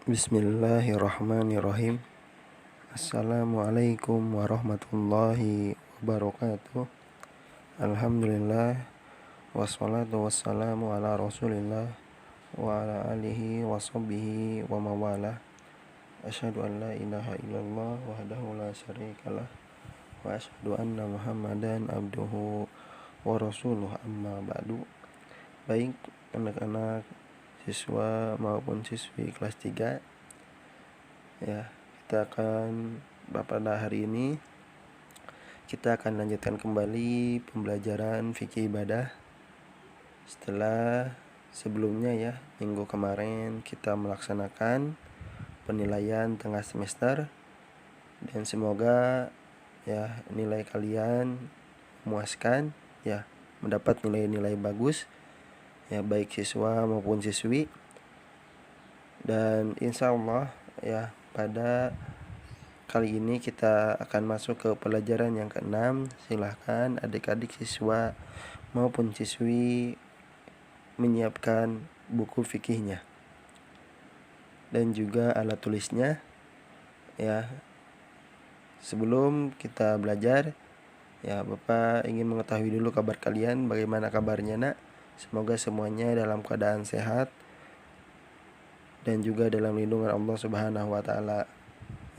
Bismillahirrahmanirrahim. Assalamualaikum warahmatullahi wabarakatuh. Alhamdulillah. Wassalatu wassalamu ala rasulillah wa ala alihi wa sahbihi wa mawalah. Asyhadu an la ilaha illallah wahdahu la syarikalah wa asyhadu anna muhammadan abduhu wa rasuluh, amma ba'du. Baik anak-anak, siswa maupun siswi kelas 3, ya, pada hari ini kita akan lanjutkan kembali pembelajaran fikih ibadah. Setelah sebelumnya, ya, minggu kemarin kita melaksanakan penilaian tengah semester, dan semoga, ya, nilai kalian memuaskan, ya, mendapat nilai-nilai bagus, ya, baik siswa maupun siswi. Dan insya Allah, ya, pada kali ini kita akan masuk ke pelajaran yang ke-6. Silahkan adik-adik siswa maupun siswi menyiapkan buku fikihnya dan juga alat tulisnya, ya. Sebelum kita belajar, ya, Bapak ingin mengetahui dulu kabar kalian. Bagaimana kabarnya, nak? Semoga semuanya dalam keadaan sehat dan juga dalam lindungan Allah Subhanahu wa taala.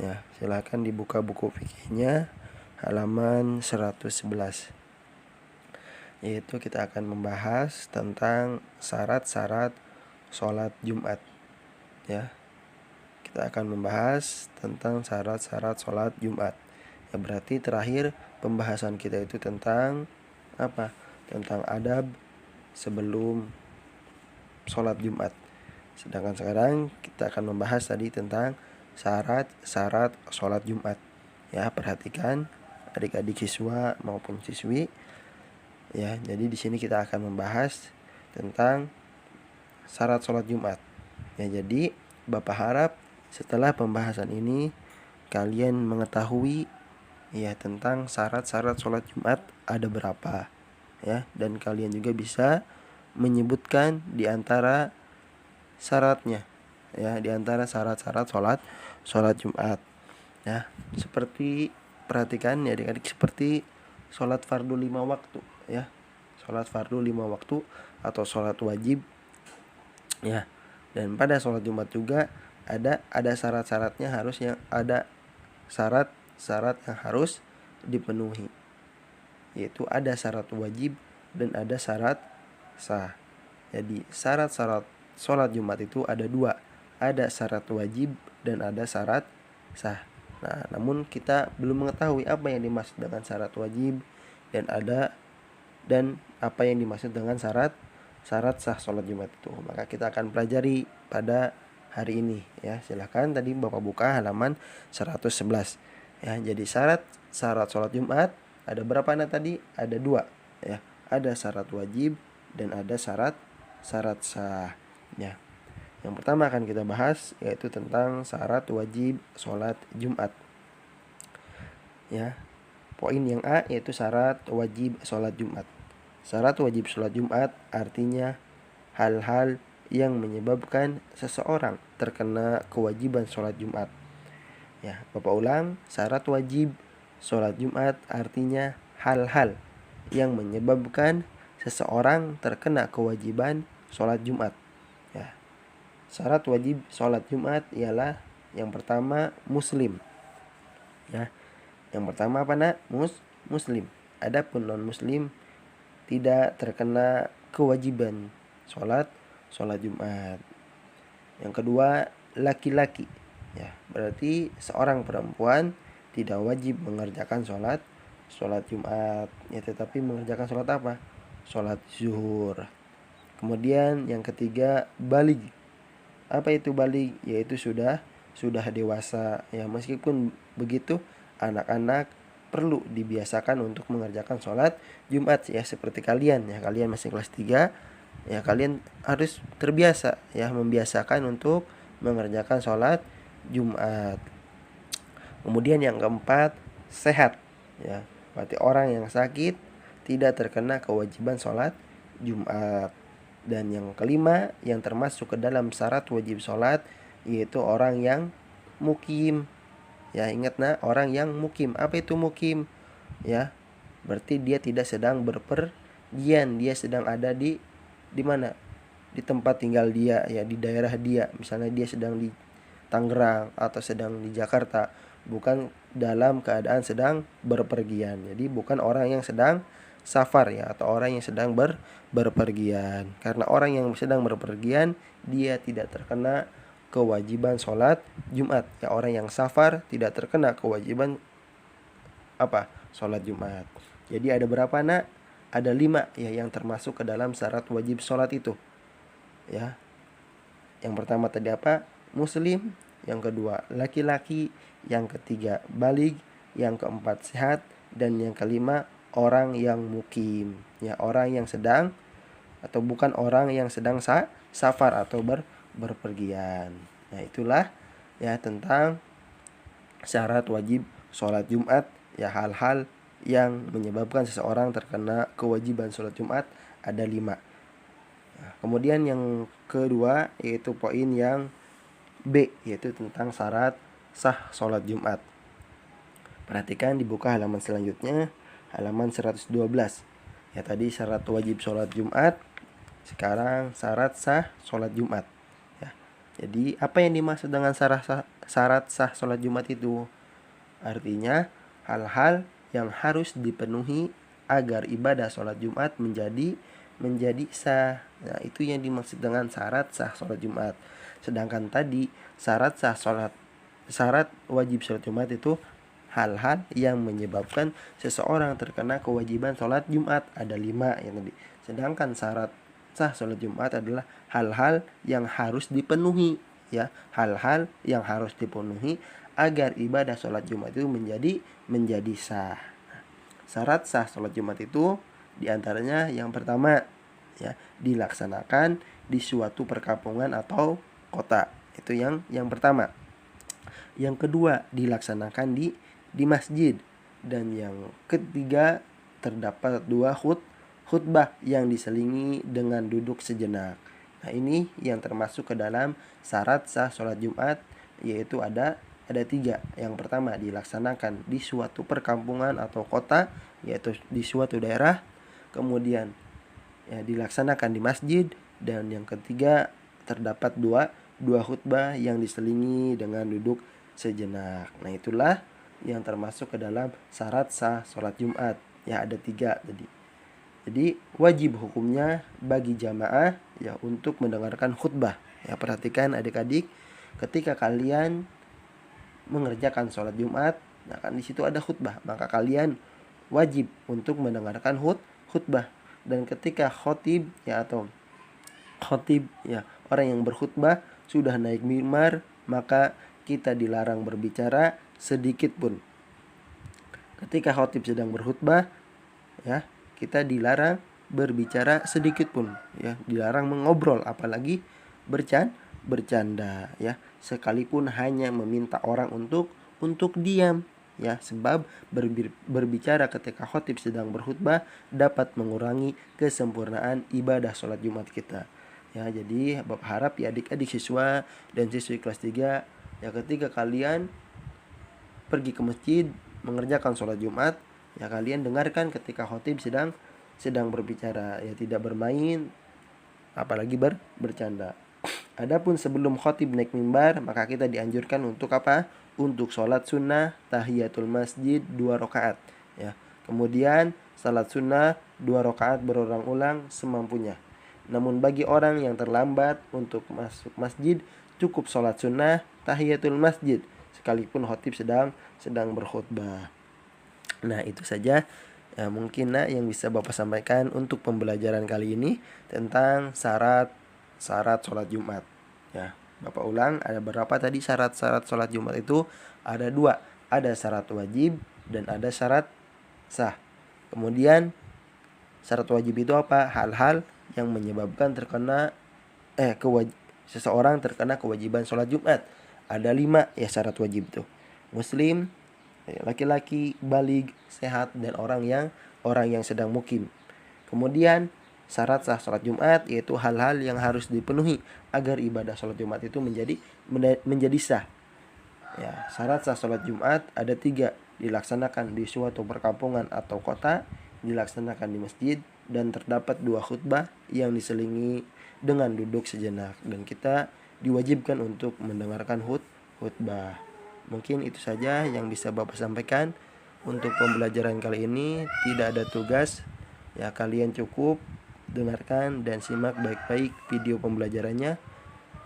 Ya, silakan dibuka buku fikihnya halaman 111. Yaitu kita akan membahas tentang syarat-syarat sholat Jumat. Ya. Kita akan membahas tentang syarat-syarat sholat Jumat. Ya, berarti terakhir pembahasan kita itu tentang apa? Tentang adab sebelum sholat Jumat. Sedangkan sekarang kita akan membahas tadi tentang syarat-syarat sholat Jumat. Ya, perhatikan adik-adik siswa maupun siswi. Ya, jadi di sini kita akan membahas tentang syarat sholat Jumat. Ya, jadi Bapak harap setelah pembahasan ini kalian mengetahui, ya, tentang syarat-syarat sholat Jumat ada berapa, ya, dan kalian juga bisa menyebutkan di antara syaratnya, ya, di antara syarat-syarat sholat Jumat, ya. Seperti perhatikan, ya, adik-adik, seperti sholat fardu 5 waktu, ya. Sholat fardu 5 waktu atau sholat wajib, ya. Dan pada sholat Jumat juga ada syarat-syaratnya, harusnya ada syarat-syarat yang harus dipenuhi, yaitu ada syarat wajib dan ada syarat sah. Jadi syarat-syarat sholat Jumat itu ada 2, ada syarat wajib dan ada syarat sah. Nah, namun kita belum mengetahui apa yang dimaksud dengan syarat wajib dan apa yang dimaksud dengan syarat sah sholat Jumat itu. Maka kita akan pelajari pada hari ini, ya. Silahkan tadi Bapak buka halaman 111. Ya, jadi syarat sholat Jumat ada berapa anak tadi? Ada 2, ya. Ada syarat wajib dan ada syarat sah. Ya. Yang pertama akan kita bahas yaitu tentang syarat wajib sholat Jumat. Ya. Poin yang A yaitu syarat wajib sholat Jumat. Syarat wajib sholat Jumat artinya hal-hal yang menyebabkan seseorang terkena kewajiban sholat Jumat. Ya, Bapak ulang, syarat wajib sholat Jumat artinya hal-hal yang menyebabkan seseorang terkena kewajiban sholat Jumat. Ya. Syarat wajib sholat Jumat ialah yang pertama muslim. Ya. Yang pertama apa, nak? Muslim. Adapun non muslim tidak terkena kewajiban sholat Jumat. Yang kedua, laki-laki. Ya, berarti seorang perempuan tidak wajib mengerjakan sholat Jumat, ya, tetapi mengerjakan sholat apa? Sholat zuhur. Kemudian yang ketiga, balig. Apa itu balig? Yaitu sudah dewasa. Ya, meskipun begitu, anak-anak perlu dibiasakan untuk mengerjakan sholat Jumat, ya, seperti kalian, ya. Kalian masih kelas 3, ya, kalian harus terbiasa, ya, membiasakan untuk mengerjakan sholat Jumat. Kemudian yang keempat, sehat, ya. Berarti orang yang sakit tidak terkena kewajiban sholat Jumat. Dan yang kelima yang termasuk ke dalam syarat wajib sholat yaitu orang yang mukim. Ya, ingat orang yang mukim. Apa itu mukim? Ya, berarti dia tidak sedang berpergian, dia sedang ada di mana? Di tempat tinggal dia, ya, di daerah dia. Misalnya dia sedang di Tangerang atau sedang di Jakarta, bukan dalam keadaan sedang berpergian. Jadi bukan orang yang sedang safar, ya, atau orang yang sedang berpergian. Karena orang yang sedang berpergian dia tidak terkena kewajiban sholat Jumat. Ya, orang yang safar tidak terkena kewajiban apa? Sholat Jumat. Jadi ada berapa, nak? Ada 5, ya, yang termasuk ke dalam syarat wajib sholat itu. Ya, yang pertama tadi apa? Muslim. Yang kedua laki-laki. Yang ketiga baligh. Yang keempat sehat. Dan yang kelima orang yang mukim. Ya, orang yang sedang atau bukan orang yang sedang safar atau berpergian. Nah, itulah ya tentang syarat wajib sholat Jumat. Ya, hal-hal yang menyebabkan seseorang terkena kewajiban sholat Jumat ada 5. Nah, kemudian yang kedua yaitu poin yang B, yaitu tentang syarat sah sholat Jumat. Perhatikan, dibuka halaman selanjutnya, halaman 112. Ya, tadi syarat wajib sholat Jumat, sekarang syarat sah sholat Jumat. Ya, jadi apa yang dimaksud dengan syarat sah sholat Jumat itu? Artinya hal-hal yang harus dipenuhi agar ibadah sholat Jumat menjadi sah. Nah, itu yang dimaksud dengan syarat sah sholat Jumat. Sedangkan tadi syarat wajib sholat Jumat itu hal-hal yang menyebabkan seseorang terkena kewajiban sholat Jumat. Ada 5 yang tadi. Sedangkan syarat sah sholat Jumat adalah hal-hal yang harus dipenuhi, ya, hal-hal yang harus dipenuhi agar ibadah sholat Jumat itu menjadi sah. Syarat sah sholat Jumat itu diantaranya yang pertama, ya, dilaksanakan di suatu perkampungan atau kota. Itu yang pertama. Yang kedua, dilaksanakan di masjid. Dan yang ketiga, terdapat 2 khutbah yang diselingi dengan duduk sejenak. Nah, ini yang termasuk ke dalam syarat sah sholat Jumat, yaitu ada 3. Yang pertama, dilaksanakan di suatu perkampungan atau kota, yaitu di suatu daerah. Kemudian ya, dilaksanakan di masjid. Dan yang ketiga, terdapat dua khutbah yang diselingi dengan duduk sejenak. Nah, itulah yang termasuk ke dalam syarat sah sholat Jumat. Ya, ada 3 tadi. Jadi wajib hukumnya bagi jamaah, ya, untuk mendengarkan khutbah. Ya, perhatikan adik-adik, ketika kalian mengerjakan sholat Jumat, nah kan di situ ada khutbah, maka kalian wajib untuk mendengarkan khutbah. Dan ketika khotib, ya, atau khotib, ya, orang yang berkhutbah sudah naik mimbar, maka kita dilarang berbicara sedikit pun. Ketika khotib sedang berkhutbah, ya, kita dilarang berbicara sedikit pun, ya, dilarang mengobrol, apalagi bercanda, ya, sekalipun hanya meminta orang untuk diam, ya, sebab berbicara ketika khotib sedang berkhutbah dapat mengurangi kesempurnaan ibadah sholat Jumat kita. Ya, jadi Bapak harap ya adik-adik siswa dan siswi kelas 3, ya, ketika kalian pergi ke masjid mengerjakan sholat Jumat, ya, kalian dengarkan ketika khotib sedang berbicara, ya, tidak bermain apalagi bercanda. Adapun sebelum khotib naik mimbar, maka kita dianjurkan untuk apa? Untuk sholat sunnah tahiyatul masjid 2 rakaat, ya. Kemudian salat sunnah 2 rakaat berulang-ulang semampunya. Namun bagi orang yang terlambat untuk masuk masjid, cukup sholat sunnah tahiyatul masjid sekalipun khotib sedang berkhutbah. Nah, itu saja ya, mungkin yang bisa Bapak sampaikan untuk pembelajaran kali ini tentang syarat sholat Jumat. Ya, Bapak ulang, ada berapa tadi syarat-syarat sholat Jumat itu? Ada 2. Ada syarat wajib dan ada syarat sah. Kemudian syarat wajib itu apa? Hal-hal yang menyebabkan seseorang terkena kewajiban sholat Jumat. Ada 5 ya syarat wajib itu. Muslim, laki-laki, baligh, sehat, dan orang yang sedang mukim. Kemudian syarat sah sholat Jumat, yaitu hal-hal yang harus dipenuhi agar ibadah sholat Jumat itu menjadi sah. Ya, syarat sah sholat Jumat ada 3, dilaksanakan di suatu perkampungan atau kota, dilaksanakan di masjid, dan terdapat 2 khutbah yang diselingi dengan duduk sejenak, dan kita diwajibkan untuk mendengarkan khutbah. Mungkin itu saja yang bisa Bapak sampaikan untuk pembelajaran kali ini. Tidak ada tugas, ya kalian cukup dengarkan dan simak baik-baik video pembelajarannya.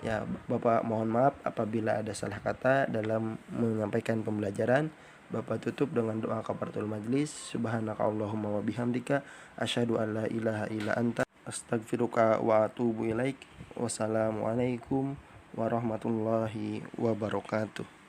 Ya, Bapak mohon maaf apabila ada salah kata dalam menyampaikan pembelajaran. Bapak tutup dengan doa kafaratul majlis. Subhanaka Allahumma wa bihamdika asyhadu an la ilaha illa anta astaghfiruka wa atubu ilaik. Wassalamualaikum warahmatullahi wabarakatuh.